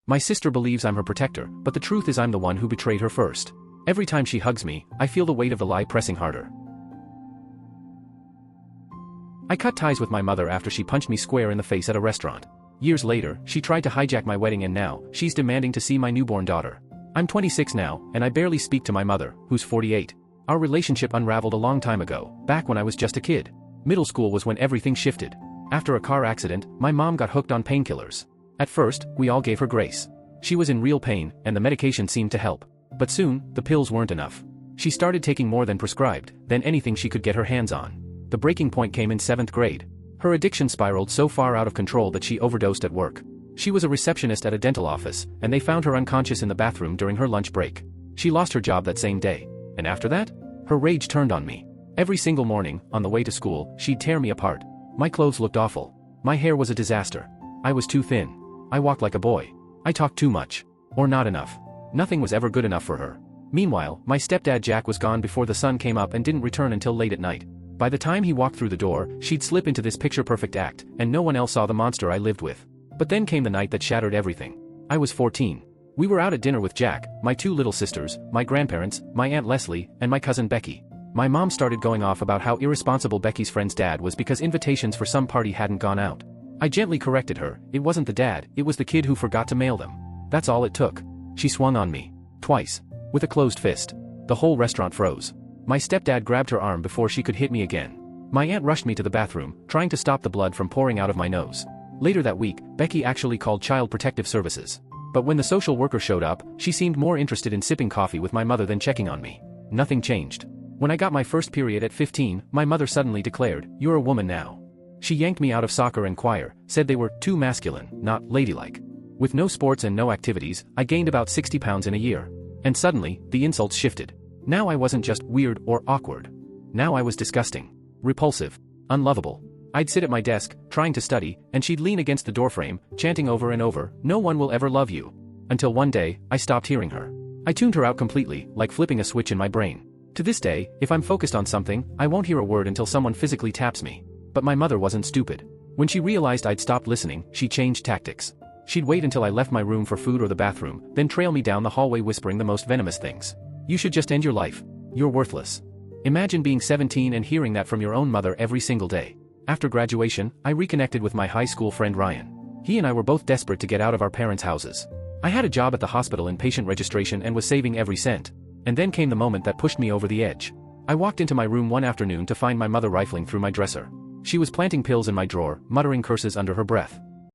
My sister believes I'm her protector, but the truth is I'm the one who betrayed her first. Every time she hugs me, I feel the weight of the lie pressing harder. I cut ties with my mother after she punched me square in the face at a restaurant. Years later, she tried to hijack my wedding and now, she's demanding to see my newborn daughter. I'm 26 now, and I barely speak to my mother, who's 48. Our relationship unraveled a long time ago, back when I was just a kid. Middle school was when everything shifted. After a car accident, my mom got hooked on painkillers. At first, we all gave her grace. She was in real pain, and the medication seemed to help. But soon, the pills weren't enough. She started taking more than prescribed, than anything she could get her hands on. The breaking point came in 7th grade. Her addiction spiraled so far out of control that she overdosed at work. She was a receptionist at a dental office, and they found her unconscious in the bathroom during her lunch break. She lost her job that same day. And after that, her rage turned on me. Every single morning, on the way to school, she'd tear me apart. My clothes looked awful. My hair was a disaster. I was too thin. I walked like a boy. I talked too much. Or not enough. Nothing was ever good enough for her. Meanwhile, my stepdad Jack was gone before the sun came up and didn't return until late at night. By the time he walked through the door, she'd slip into this picture-perfect act, and no one else saw the monster I lived with. But then came the night that shattered everything. I was 14. We were out at dinner with Jack, my 2 little sisters, my grandparents, my Aunt Leslie, and my cousin Becky. My mom started going off about how irresponsible Becky's friend's dad was because invitations for some party hadn't gone out. I gently corrected her, it wasn't the dad, it was the kid who forgot to mail them. That's all it took. She swung on me. Twice. With a closed fist. The whole restaurant froze. My stepdad grabbed her arm before she could hit me again. My aunt rushed me to the bathroom, trying to stop the blood from pouring out of my nose. Later that week, Becky actually called Child Protective Services. But when the social worker showed up, she seemed more interested in sipping coffee with my mother than checking on me. Nothing changed. When I got my first period at 15, my mother suddenly declared, "You're a woman now." She yanked me out of soccer and choir, said they were too masculine, not ladylike. With no sports and no activities, I gained about 60 pounds in a year. And suddenly, the insults shifted. Now I wasn't just weird or awkward. Now I was disgusting. Repulsive. Unlovable. I'd sit at my desk, trying to study, and she'd lean against the doorframe, chanting over and over, "No one will ever love you." Until one day, I stopped hearing her. I tuned her out completely, like flipping a switch in my brain. To this day, if I'm focused on something, I won't hear a word until someone physically taps me. But my mother wasn't stupid. When she realized I'd stopped listening, she changed tactics. She'd wait until I left my room for food or the bathroom, then trail me down the hallway whispering the most venomous things. "You should just end your life. You're worthless." Imagine being 17 and hearing that from your own mother every single day. After graduation, I reconnected with my high school friend Ryan. He and I were both desperate to get out of our parents' houses. I had a job at the hospital in patient registration and was saving every cent. And then came the moment that pushed me over the edge. I walked into my room one afternoon to find my mother rifling through my dresser. She was planting pills in my drawer, muttering curses under her breath.